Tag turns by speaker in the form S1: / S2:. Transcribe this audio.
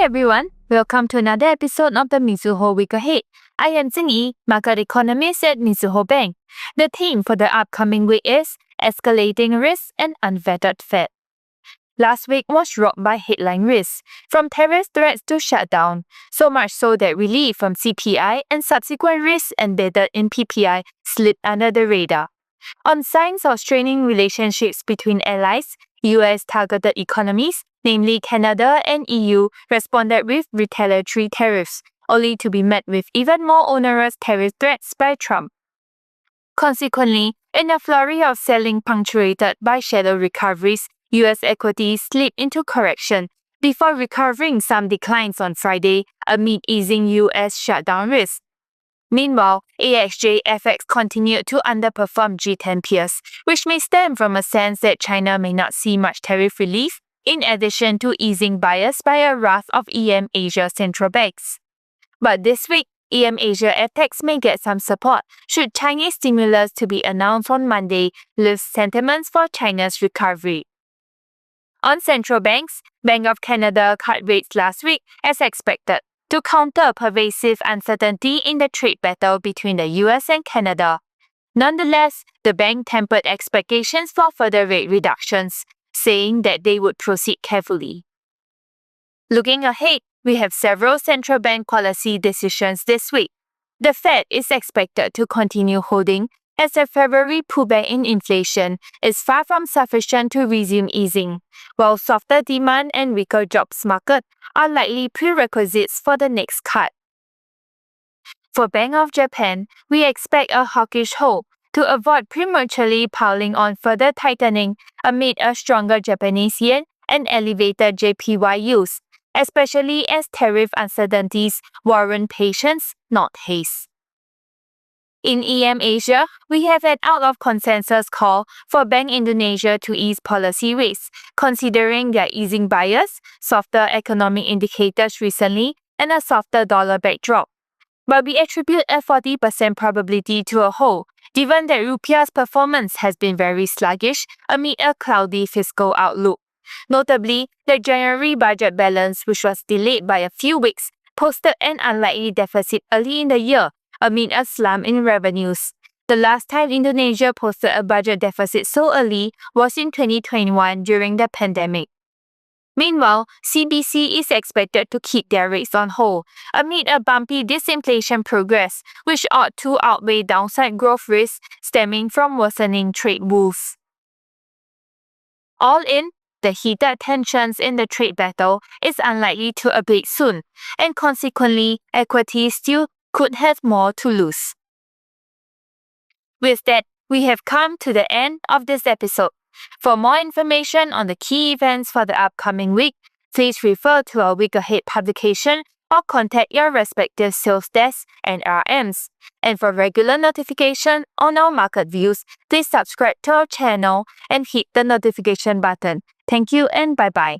S1: everyone, welcome to another episode of the Mizuho Week Ahead. I am Yi, market economist at Mizuho Bank. The theme for the upcoming week is Escalating Risks and Unfettered Fed. Last week was rocked by headline risks, from terrorist threats to shutdown, so much so that relief from CPI and subsequent risks embedded in PPI slid under the radar. On signs of straining relationships between allies, US targeted economies, namely Canada and EU, responded with retaliatory tariffs, only to be met with even more onerous tariff threats by Trump. Consequently, in a flurry of selling punctuated by shadow recoveries, US equities slipped into correction before recovering some declines on Friday amid easing US shutdown risks. Meanwhile, AXJ FX continued to underperform G10 peers, which may stem from a sense that China may not see much tariff relief, in addition to easing bias by a raft of EM Asia central banks. But this week, EM Asia FX may get some support should Chinese stimulus to be announced on Monday lift sentiments for China's recovery. On central banks, Bank of Canada cut rates last week as expected to counter pervasive uncertainty in the trade battle between the US and Canada. Nonetheless, the bank tempered expectations for further rate reductions, saying that they would proceed carefully. Looking ahead, we have several central bank policy decisions this week. The Fed is expected to continue holding as the February pullback in inflation is far from sufficient to resume easing, while softer demand and weaker jobs market are likely prerequisites for the next cut. For Bank of Japan, we expect a hawkish hold to avoid prematurely piling on further tightening amid a stronger Japanese yen and elevated JPY yields, especially as tariff uncertainties warrant patience, not haste. In EM Asia, we have an out-of-consensus call for Bank Indonesia to ease policy rates, considering their easing bias, softer economic indicators recently, and a softer dollar backdrop. But we attribute a 40% probability to a hold, given that Rupiah's performance has been very sluggish amid a cloudy fiscal outlook. Notably, the January budget balance, which was delayed by a few weeks, posted an unlikely deficit early in the year, amid a slump in revenues. The last time Indonesia posted a budget deficit so early was in 2021 during the pandemic. Meanwhile, CBC is expected to keep their rates on hold amid a bumpy disinflation progress, which ought to outweigh downside growth risks stemming from worsening trade woes. All in, the heated tensions in the trade battle is unlikely to abate soon, and consequently, equities still could have more to lose. With that, we have come to the end of this episode. For more information on the key events for the upcoming week, please refer to our Week Ahead publication or contact your respective sales desk and RMs. And for regular notification on our market views, please subscribe to our channel and hit the notification button. Thank you and bye-bye.